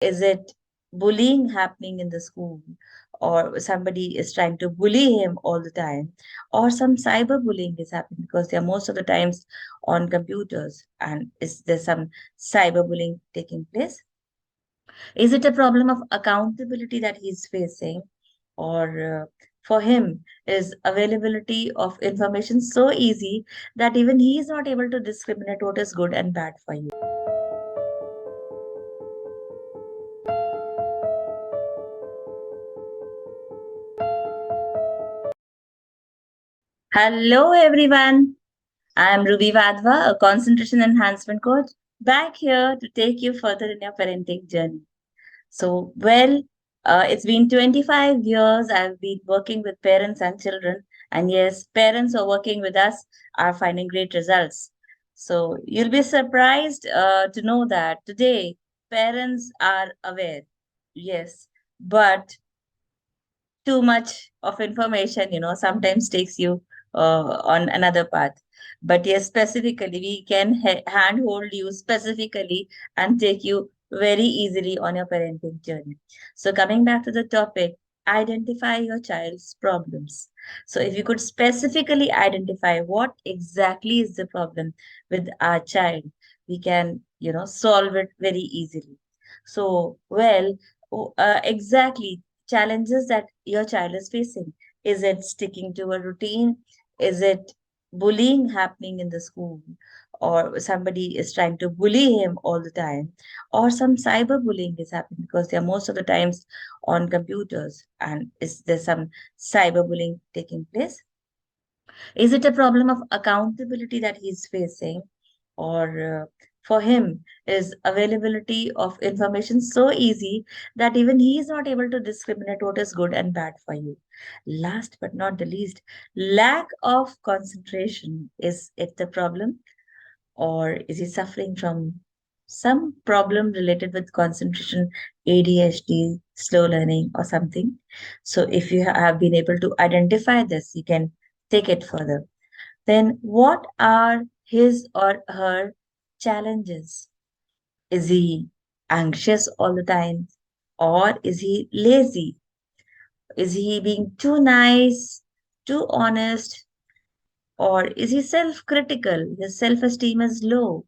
Is it bullying happening in the school, or somebody is trying to bully him all the time, or some cyberbullying is happening because they are most of the times on computers? And is there some cyberbullying taking place? Is it a problem of accountability that he's facing, or for him is availability of information so easy that even he is not able to discriminate what is good and bad for you? Hello, everyone. I am Ruby Vadva, a concentration enhancement coach, back here to take you further in your parenting journey. So, it's been 25 years I've been working with parents and children. And yes, parents who are working with us are finding great results. So, you'll be surprised to know that today parents are aware. Yes, but too much of information, sometimes takes you on another path. But yes, specifically, we can handhold you specifically and take you very easily on your parenting journey. So, coming back to the topic, identify your child's problems. So, if you could specifically identify what exactly is the problem with our child, we can, solve it very easily. So, exactly challenges that your child is facing. Is it sticking to a routine? Is it bullying happening in the school? Or somebody is trying to bully him all the time? Or some cyberbullying is happening because they are most of the times on computers? And is there some cyberbullying taking place? Is it a problem of accountability that he's facing, or for him is availability of information so easy that even he is not able to discriminate what is good and bad for you? Last but not the least, lack of concentration. Is it the problem, or is he suffering from some problem related with concentration, ADHD, slow learning, or something? So, if you have been able to identify this, you can take it further. Then, what are his or her challenges? Is he anxious all the time, or is he lazy? Is he being too nice, too honest, or is he self critical? His self esteem is low.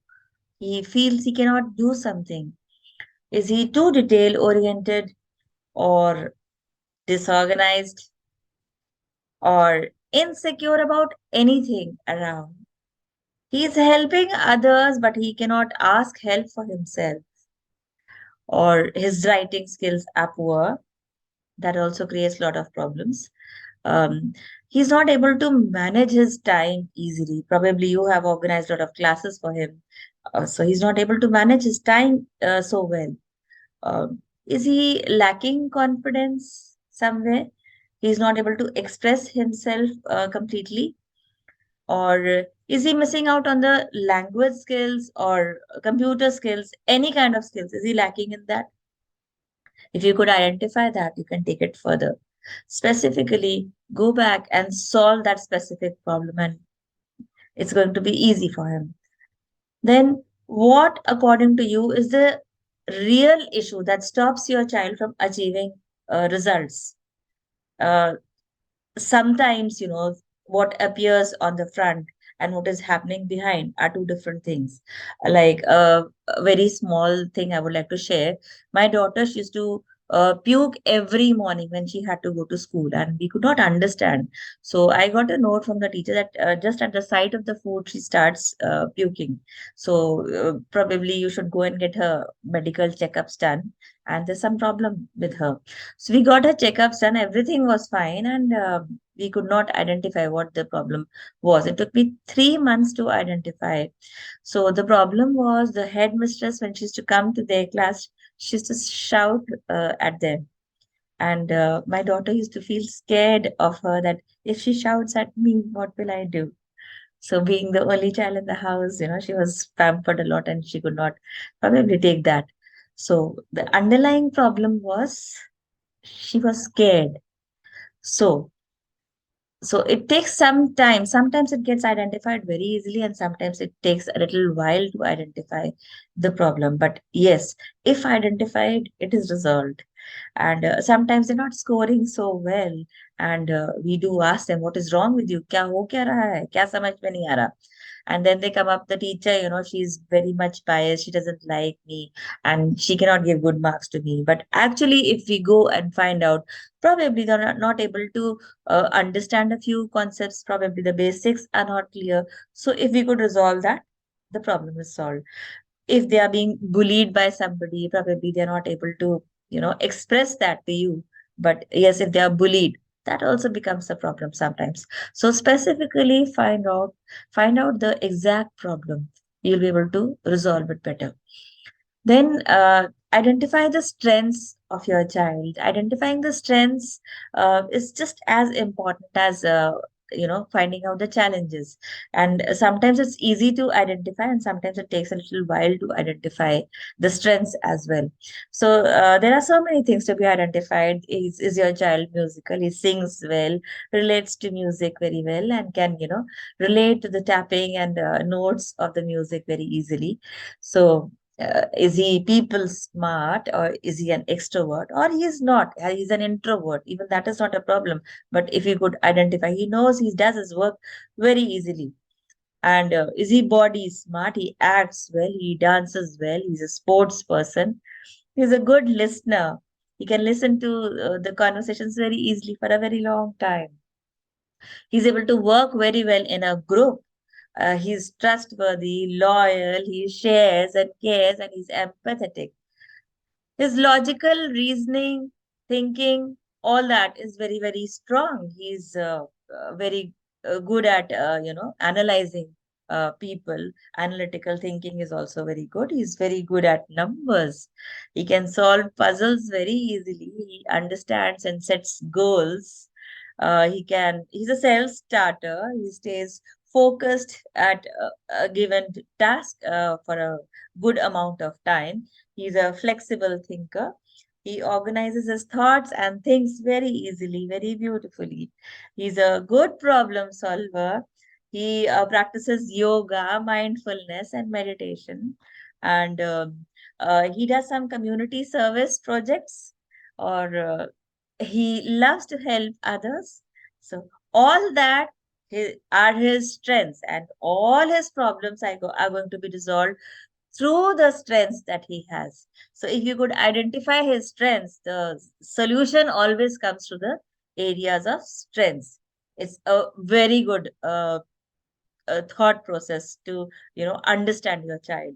He feels he cannot do something. Is he too detail oriented, or disorganized, or insecure about anything around? He is helping others, but he cannot ask help for himself, or his writing skills are poor. That also creates a lot of problems. Um, he's not able to manage his time easily. Probably you have organized a lot of classes for him, so he's not able to manage his time so well. Is he lacking confidence somewhere? He's not able to express himself completely, or is he missing out on the language skills or computer skills, any kind of skills? Is he lacking in that? If you could identify that, you can take it further. Specifically, go back and solve that specific problem, and it's going to be easy for him. Then, what, according to you, is the real issue that stops your child from achieving results? Uh, Sometimes, what appears on the front and what is happening behind are two different things. Like a very small thing I would like to share. My daughter, she used to puke every morning when she had to go to school, and we could not understand. So I got a note from the teacher that just at the sight of the food she starts puking. So probably you should go and get her medical checkups done, and there's some problem with her. So we got her checkups done, everything was fine, and we could not identify what the problem was. It took me 3 months to identify. So the problem was the headmistress, when she used to come to their class, she used to shout at them. And my daughter used to feel scared of her, that if she shouts at me, what will I do? So being the only child in the house, she was pampered a lot and she could not probably take that. So the underlying problem was she was scared. So So it takes some time. Sometimes it gets identified very easily, and sometimes it takes a little while to identify the problem. But yes, if identified, it is resolved. And sometimes they're not scoring so well, and we do ask them, what is wrong with you, kya ho kya raha hai, kya samajh mein nahi aa raha. And then they come up, the teacher, she's very much biased, she doesn't like me, and she cannot give good marks to me. But actually, if we go and find out, probably they're not able to understand a few concepts, probably the basics are not clear. So if we could resolve that, the problem is solved. If they are being bullied by somebody, probably they're not able to, express that to you. But yes, if they are bullied, that also becomes a problem sometimes. So specifically find out the exact problem. You'll be able to resolve it better. Then identify the strengths of your child. Identifying the strengths is just as important as finding out the challenges. And sometimes it's easy to identify, and sometimes it takes a little while to identify the strengths as well. So there are so many things to be identified. Is your child musical? He sings well, relates to music very well, and can relate to the tapping and notes of the music very easily. So is he people smart, or is he an extrovert, or he is not, he's an introvert? Even that is not a problem. But if you could identify, he knows, he does his work very easily. And is he body smart? He acts well, he dances well, he's a sports person, he's a good listener, he can listen to the conversations very easily for a very long time, he's able to work very well in a group, he's trustworthy, loyal, he shares and cares, and he's empathetic. His logical reasoning, thinking, all that is very, very strong. He's very good at, analyzing people. Analytical thinking is also very good. He's very good at numbers. He can solve puzzles very easily. He understands and sets goals. He's a self-starter. He stays focused at a given task for a good amount of time. He's a flexible thinker. He organizes his thoughts and thinks very easily, very beautifully. He's a good problem solver. He practices yoga, mindfulness, and meditation. And he does some community service projects, or he loves to help others. So, all that are his strengths, and all his problems are going to be resolved through the strengths that he has. So if you could identify his strengths, the solution always comes to the areas of strengths. It's a very good thought process to understand your child.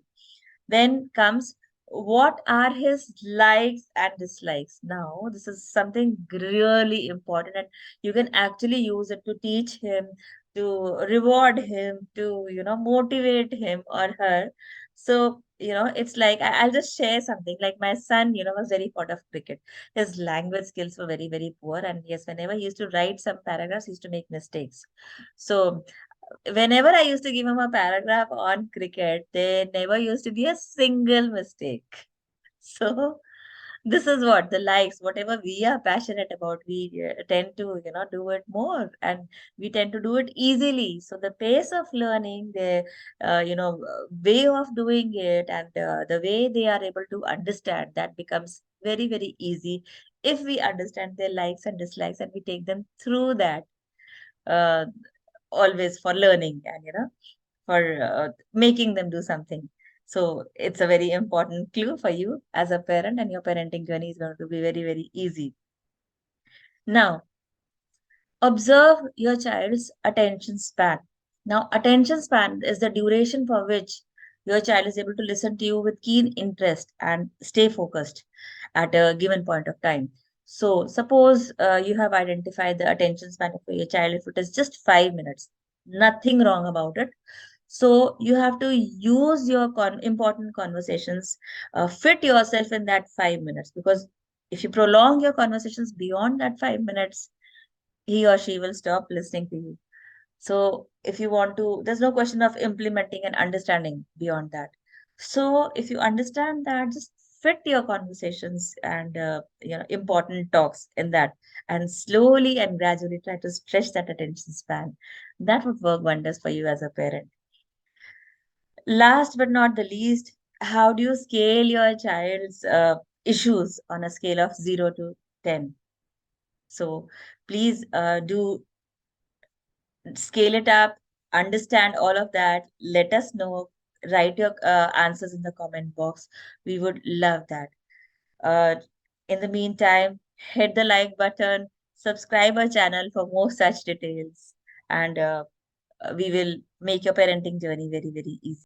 Then comes, what are his likes and dislikes? Now, this is something really important, and you can actually use it to teach him, to reward him, to motivate him or her. So, it's like I'll just share something. Like my son, was very fond of cricket. His language skills were very, very poor. And yes, whenever he used to write some paragraphs, he used to make mistakes. So whenever I used to give him a paragraph on cricket, there never used to be a single mistake. So this is what the likes, whatever we are passionate about, we tend to, do it more, and we tend to do it easily. So the pace of learning, the, way of doing it, and the way they are able to understand, that becomes very, very easy if we understand their likes and dislikes, and we take them through that. Uh, Always for learning, and for making them do something. So it's a very important clue for you as a parent, and your parenting journey is going to be very, very easy. Now, observe your child's attention span. Now, attention span is the duration for which your child is able to listen to you with keen interest and stay focused at a given point of time. So, suppose you have identified the attention span of your child, if it is just 5 minutes, nothing wrong about it. So, you have to use your important conversations, fit yourself in that 5 minutes, because if you prolong your conversations beyond that 5 minutes, he or she will stop listening to you. So if you want to, there's no question of implementing and understanding beyond that. So if you understand that, just fit your conversations and important talks in that, and slowly and gradually try to stretch that attention span. That would work wonders for you as a parent. Last but not the least, how do you scale your child's issues on a scale of 0 to 10? So please do scale it up, understand all of that. Let us know. Write your answers in the comment box. We would love that. Uh, in the meantime, hit the like button, subscribe our channel for more such details, and we will make your parenting journey very, very easy.